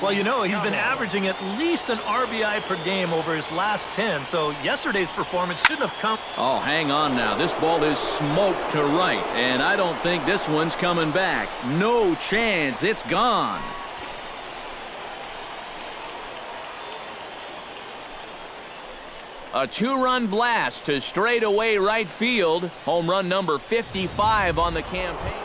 Well, you know, he's been averaging at least an RBI per game over his last 10, so yesterday's performance shouldn't have come. Oh, hang on now. This ball is smoked to right, and I don't think this one's coming back. No chance. It's gone. A two-run blast to straightaway right field. Home run number 55 on the campaign.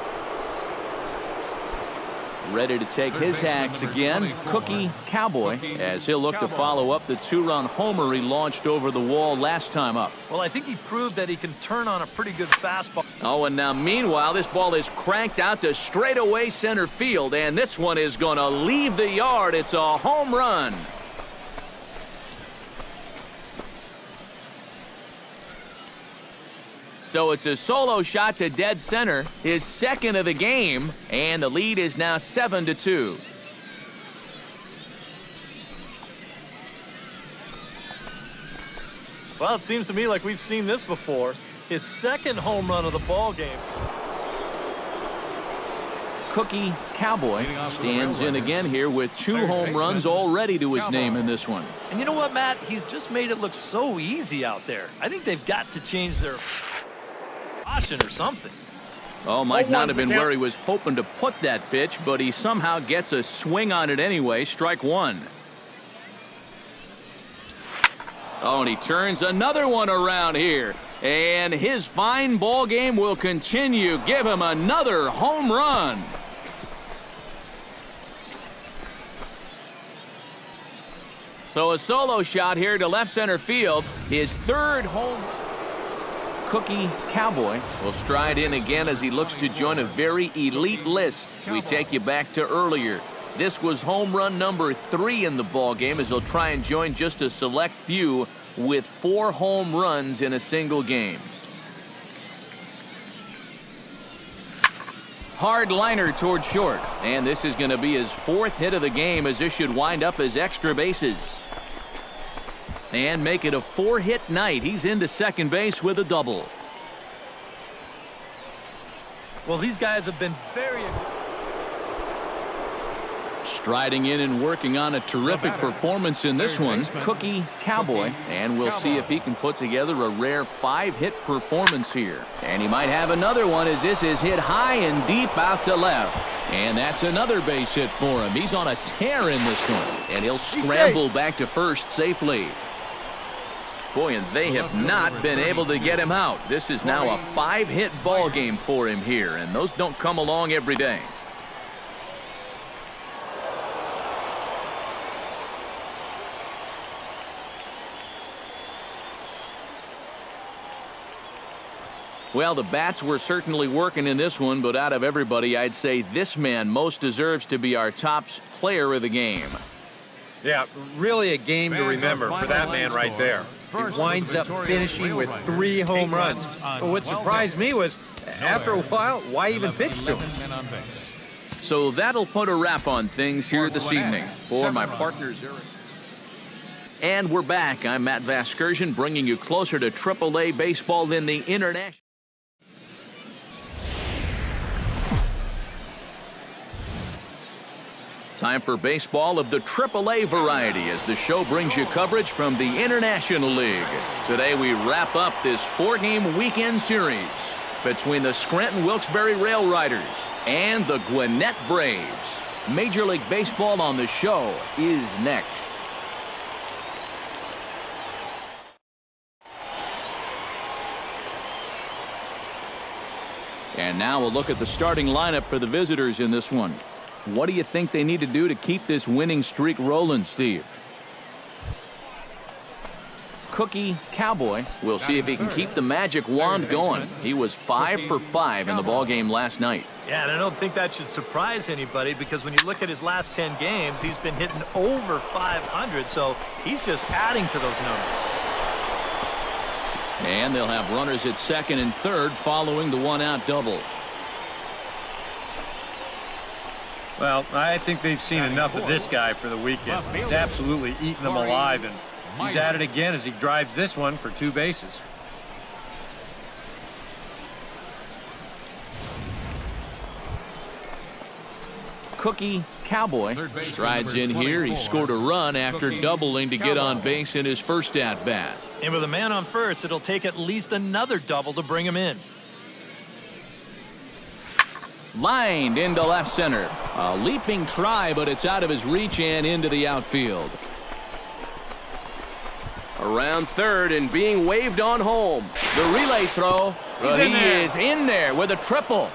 Ready to take his hacks again, Cookie Cowboy, as he'll look to follow up the two-run homer he launched over the wall last time up. Well, I think he proved that he can turn on a pretty good fastball. Oh, and now meanwhile, this ball is cranked out to straightaway center field, and this one is going to leave the yard. It's a home run. So it's a solo shot to dead center, his second of the game, and the lead is now 7-2. Well, it seems to me like we've seen this before. His second home run of the ball game. Cookie Cowboy stands in again here with 2 home runs already to his name in this one. And you know what, Matt? He's just made it look so easy out there. I think they've got to change their option or something. Oh, might not have been where he was hoping to put that pitch, but he somehow gets a swing on it anyway. Strike one. Oh, and he turns another one around here. And his fine ball game will continue. Give him another home run. So a solo shot here to left center field. His third home. Cookie Cowboy will stride in again as he looks to join a very elite list. We take you back to earlier. This was home run number 3 in the ball game as he'll try and join just a select few with 4 home runs in a single game. Hard liner toward short, and this is going to be his 4th hit of the game as this should wind up as extra bases. And make it a 4-hit night. He's into second base with a double. Well, these guys have been very... Striding in and working on a terrific performance in this one, Cookie Cowboy. And we'll see if he can put together a rare 5-hit performance here. And he might have another one as this is hit high and deep out to left. And that's another base hit for him. He's on a tear in this one. And he'll scramble back to first safely. Boy, and they have not been able to get him out. This is now a 5-hit ball game for him here, and those don't come along every day. Well, the bats were certainly working in this one, but out of everybody, I'd say this man most deserves to be our top player of the game. Yeah, really a game to remember for that man right there. He winds up finishing with 3 home runs. But what surprised me was, after a while, why even pitch to him? So that'll put a wrap on things here this evening. For my partners, and we're back. I'm Matt Vasgersian, bringing you closer to AAA baseball than the international. Time for baseball of the AAA variety as the show brings you coverage from the International League. Today we wrap up this 4-game weekend series between the Scranton Wilkes-Barre Rail Riders and the Gwinnett Braves. Major League Baseball on the show is next. And now we'll look at the starting lineup for the visitors in this one. What do you think they need to do to keep this winning streak rolling, Steve? Cookie Cowboy. We'll see if he can keep the magic wand going. He was 5 for 5 in the ballgame last night. Yeah, and I don't think that should surprise anybody because when you look at his last 10 games, he's been hitting over 500, so he's just adding to those numbers. And they'll have runners at second and third following the 1-out double. Well, I think they've seen enough of this guy for the weekend. He's absolutely eating them alive, and he's at it again as he drives this one for 2 bases. Cookie Cowboy strides in here. He scored a run after doubling to get on base in his first at-bat. And with a man on first, it'll take at least another double to bring him in. Lined into left center. A leaping try, but it's out of his reach and into the outfield. Around third and being waved on home. The relay throw, but he is in there with a triple.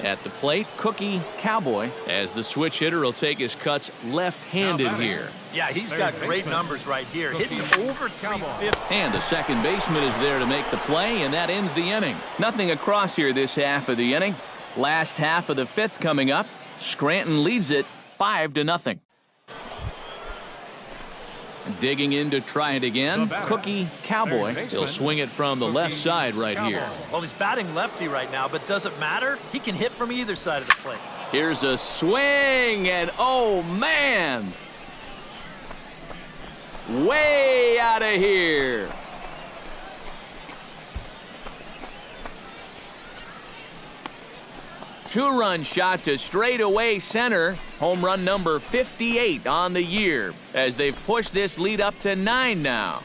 At the plate, Cookie Cowboy, as the switch hitter will take his cuts left-handed here. Yeah, he's got great numbers right here, hitting over 350. And the second baseman is there to make the play, and that ends the inning. Nothing across here this half of the inning. Last half of the fifth coming up. Scranton leads it 5-0. Digging in to try it again. Cookie Cowboy. He'll swing it from the left side right here. Well, he's batting lefty right now, but does it matter? He can hit from either side of the plate. Here's a swing, and oh, man! Way out of here. Two-run shot to straightaway center. Home run number 58 on the year as they've pushed this lead up to 9 now.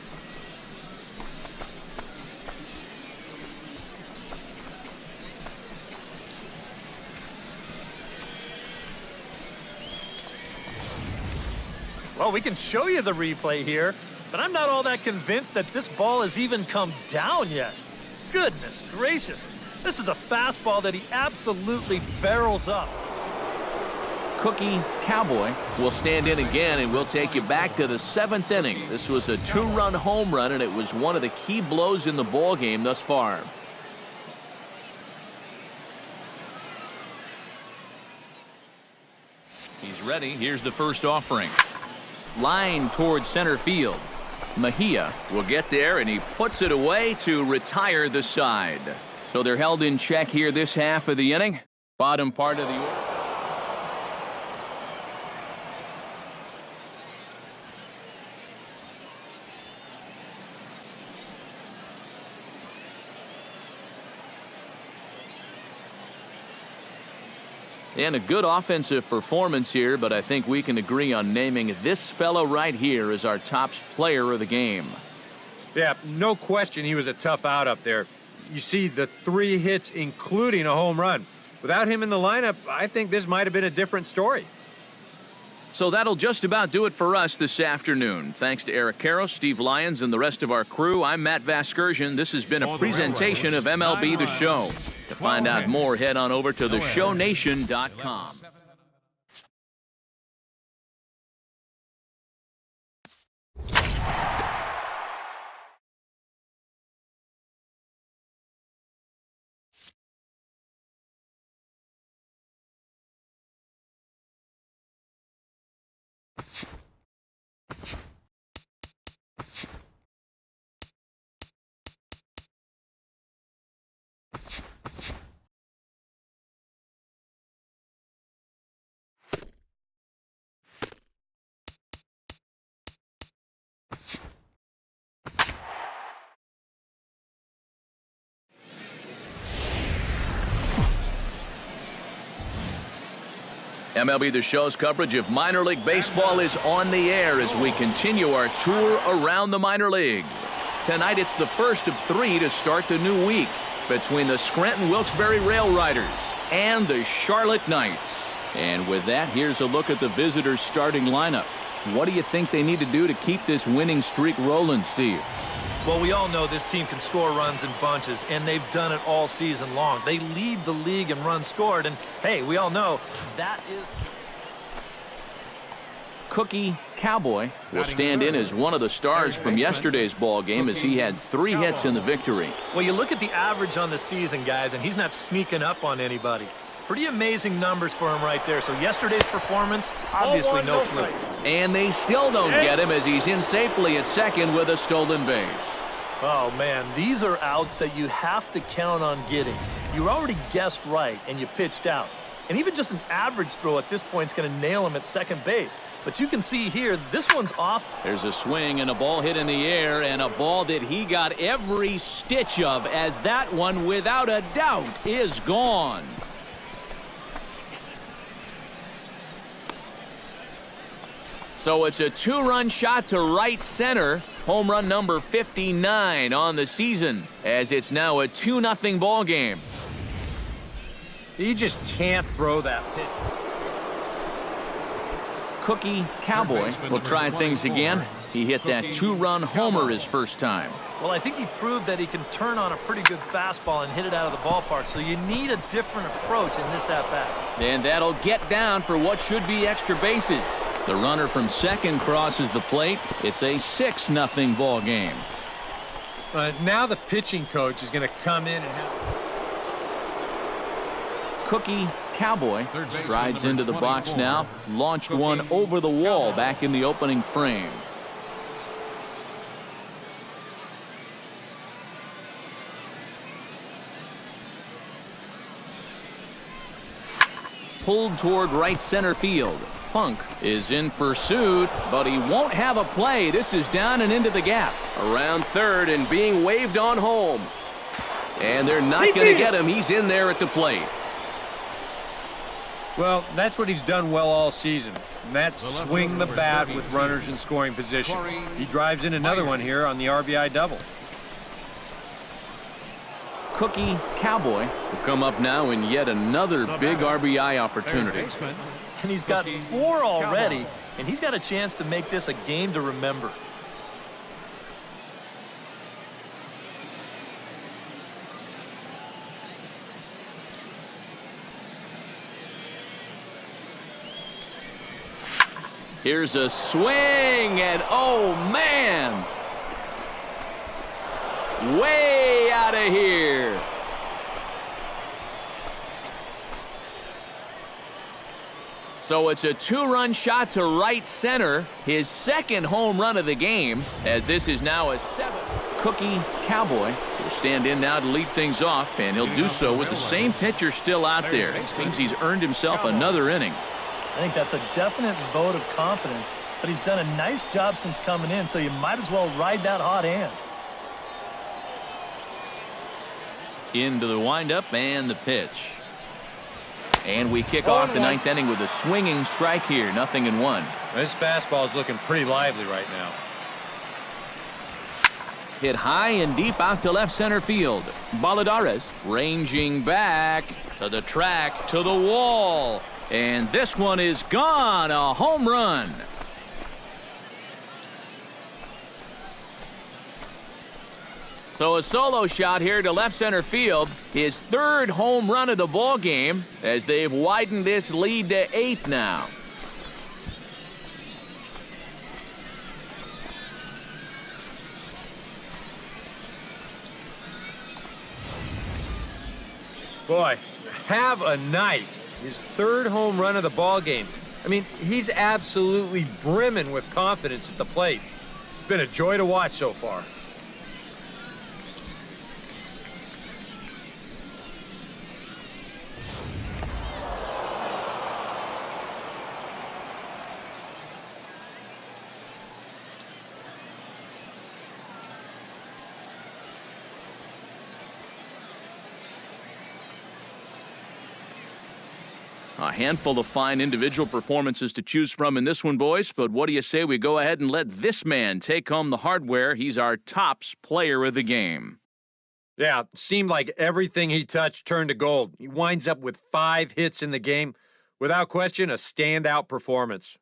Well, we can show you the replay here, but I'm not all that convinced that this ball has even come down yet. Goodness gracious. This is a fastball that he absolutely barrels up. Cookie Cowboy will stand in again, and we'll take you back to the 7th inning. This was a 2-run home run, and it was one of the key blows in the ball game thus far. He's ready. Here's the first offering. Line towards center field. Mejia will get there, and he puts it away to retire the side. So they're held in check here this half of the inning. Bottom part of the order. And a good offensive performance here, but I think we can agree on naming this fellow right here as our top player of the game. Yeah, no question he was a tough out up there. You see the 3 hits, including a home run. Without him in the lineup, I think this might have been a different story. So that'll just about do it for us this afternoon. Thanks to Eric Karros, Steve Lyons, and the rest of our crew. I'm Matt Vasgersian. This has been a presentation of MLB The Show. To find out more, head on over to theshownation.com. MLB The Show's coverage of minor league baseball is on the air as we continue our tour around the minor league. Tonight it's the first of 3 to start the new week between the Scranton Wilkes-Barre Rail Riders and the Charlotte Knights. And with that, here's a look at the visitors' starting lineup. What do you think they need to do to keep this winning streak rolling, Steve? Well, we all know this team can score runs in bunches, and they've done it all season long. They lead the league in runs scored, and hey, we all know that is... Cookie Cowboy will stand in as one of the stars from yesterday's ball game as he had 3 hits in the victory. Well, you look at the average on the season, guys, and he's not sneaking up on anybody. Pretty amazing numbers for him right there. So yesterday's performance, obviously no fluke. And they still don't get him as he's in safely at second with a stolen base. Oh, man, these are outs that you have to count on getting. You already guessed right, and you pitched out. And even just an average throw at this point is going to nail him at second base. But you can see here, this one's off. There's a swing and a ball hit in the air, and a ball that he got every stitch of, as that one, without a doubt, is gone. So it's a two-run shot to right center. Home run number 59 on the season, as it's now a 2-0 ball game. You just can't throw that pitch. Cookie Cowboy will try things again. He hit that two-run homer his first time. Well, I think he proved that he can turn on a pretty good fastball and hit it out of the ballpark, so you need a different approach in this at-bat. And that'll get down for what should be extra bases. The runner from second crosses the plate. It's a 6-0 ball game. Now the pitching coach is going to come in and have... Cookie Cowboy strides into the box now. Launched one over the wall back in the opening frame. Pulled toward right center field. Funk is in pursuit, but he won't have a play. This is down and into the gap. Around third and being waved on home. And they're not going to get him. He's in there at the plate. Well, that's what he's done well all season. And that's swing the bat with runners in scoring position. He drives in another one here on the RBI double. Cookie Cowboy will come up now in yet another big RBI opportunity. And he's got 4 already, and he's got a chance to make this a game to remember. Here's a swing, and oh man! Way out of here. So it's a 2-run shot to right center, his second home run of the game, as this is now a 7. Cookie Cowboy will stand in now to lead things off, and he'll do so with the same pitcher still out there. Seems he's earned himself another inning. I think that's a definite vote of confidence, but he's done a nice job since coming in, so you might as well ride that hot hand. Into the windup and the pitch. And we kick off the 9th inning with a swinging strike here, 0-1. This fastball is looking pretty lively right now. Hit high and deep out to left center field. Baladares ranging back to the track, to the wall. And this one is gone, a home run. So a solo shot here to left center field, his 3rd home run of the ball game, as they've widened this lead to 8 now. Boy, have a night. His 3rd home run of the ball game. I mean, he's absolutely brimming with confidence at the plate. Been a joy to watch so far. A handful of fine individual performances to choose from in this one, boys. But what do you say we go ahead and let this man take home the hardware? He's our tops player of the game. Yeah, it seemed like everything he touched turned to gold. He winds up with 5 hits in the game. Without question, a standout performance.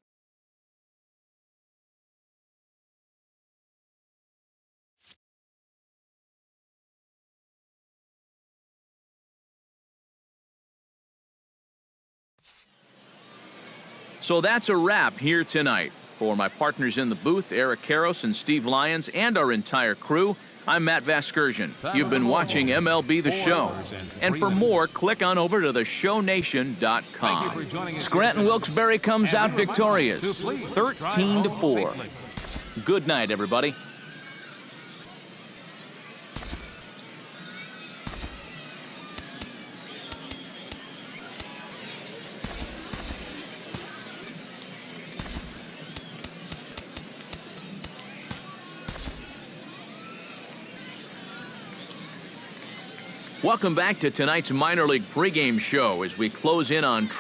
So that's a wrap here tonight. For my partners in the booth, Eric Karros and Steve Lyons, and our entire crew, I'm Matt Vasgersian. You've been watching MLB The Show. And for more, click on over to theshownation.com. Scranton Wilkes-Barre comes out victorious, 13-4. Good night, everybody. Welcome back to tonight's minor league pregame show as we close in on